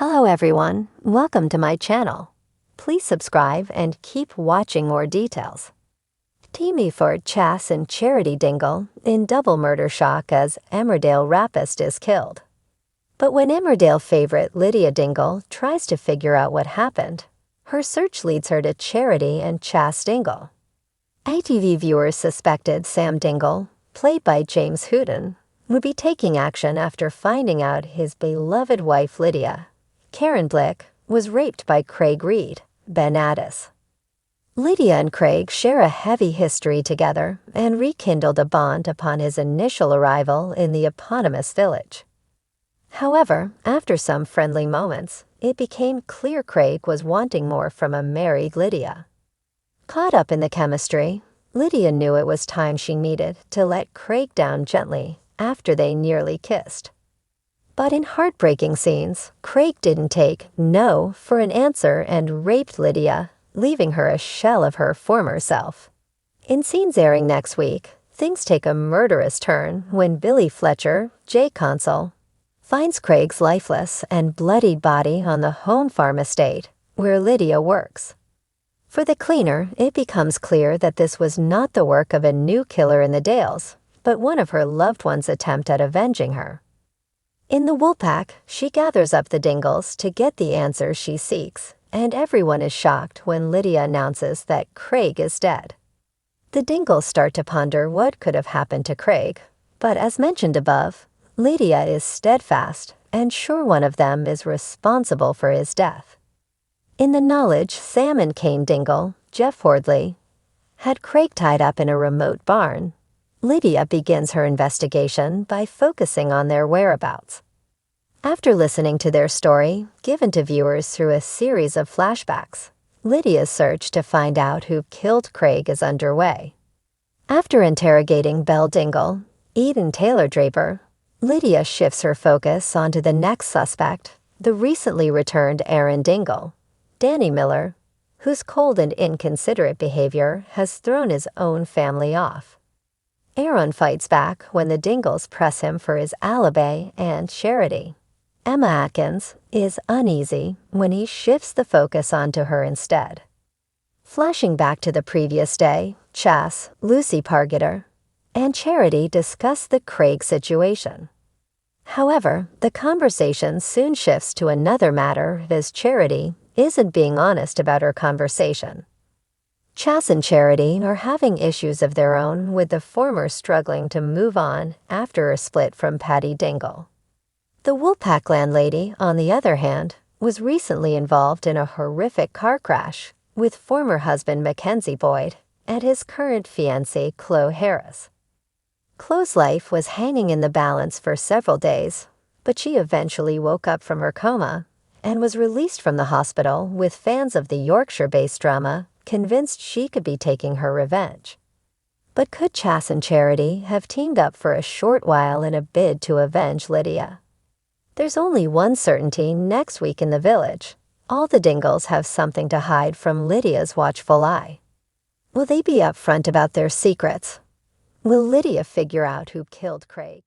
Hello everyone, welcome to my channel. Please subscribe and keep watching more details. Team for Chas and Charity Dingle in double murder shock as Emmerdale Rapist is killed. But when Emmerdale favorite Lydia Dingle tries to figure out what happened, her search leads her to Charity and Chas Dingle. ITV viewers suspected Sam Dingle, played by James Hooton, would be taking action after finding out his beloved wife Lydia, Karen Blick, was raped by Craig Reed, Ben Addis. Lydia and Craig share a heavy history together and rekindled a bond upon his initial arrival in the eponymous village. However, after some friendly moments, it became clear Craig was wanting more from a married Lydia. Caught up in the chemistry, Lydia knew it was time she needed to let Craig down gently after they nearly kissed. But in heartbreaking scenes, Craig didn't take no for an answer and raped Lydia, leaving her a shell of her former self. In scenes airing next week, things take a murderous turn when Billy Fletcher, Jay Consul, finds Craig's lifeless and bloodied body on the home farm estate where Lydia works. For the cleaner, it becomes clear that this was not the work of a new killer in the Dales, but one of her loved ones' attempt at avenging her. In the Woolpack, she gathers up the Dingles to get the answers she seeks, and everyone is shocked when Lydia announces that Craig is dead. The Dingles start to ponder what could have happened to Craig, but as mentioned above, Lydia is steadfast and sure one of them is responsible for his death. In the knowledge Sam and Kane Dingle, Jeff Hordley, had Craig tied up in a remote barn, Lydia begins her investigation by focusing on their whereabouts. After listening to their story, given to viewers through a series of flashbacks, Lydia's search to find out who killed Craig is underway. After interrogating Belle Dingle, Eden Taylor Draper, Lydia shifts her focus onto the next suspect, the recently returned Aaron Dingle, Danny Miller, whose cold and inconsiderate behavior has thrown his own family off. Aaron fights back when the Dingles press him for his alibi and Charity. Emma Atkins is uneasy when he shifts the focus onto her instead. Flashing back to the previous day, Chas, Lucy Pargeter, and Charity discuss the Craig situation. However, the conversation soon shifts to another matter as Charity isn't being honest about her conversation. Chas and Charity are having issues of their own, with the former struggling to move on after a split from Patty Dingle. The Woolpack landlady, on the other hand, was recently involved in a horrific car crash with former husband Mackenzie Boyd and his current fiancée Chloe Harris. Chloe's life was hanging in the balance for several days, but she eventually woke up from her coma and was released from the hospital, with fans of the Yorkshire-based drama convinced she could be taking her revenge. But could Chas and Charity have teamed up for a short while in a bid to avenge Lydia? There's only one certainty next week in the village. All the Dingles have something to hide from Lydia's watchful eye. Will they be upfront about their secrets? Will Lydia figure out who killed Craig?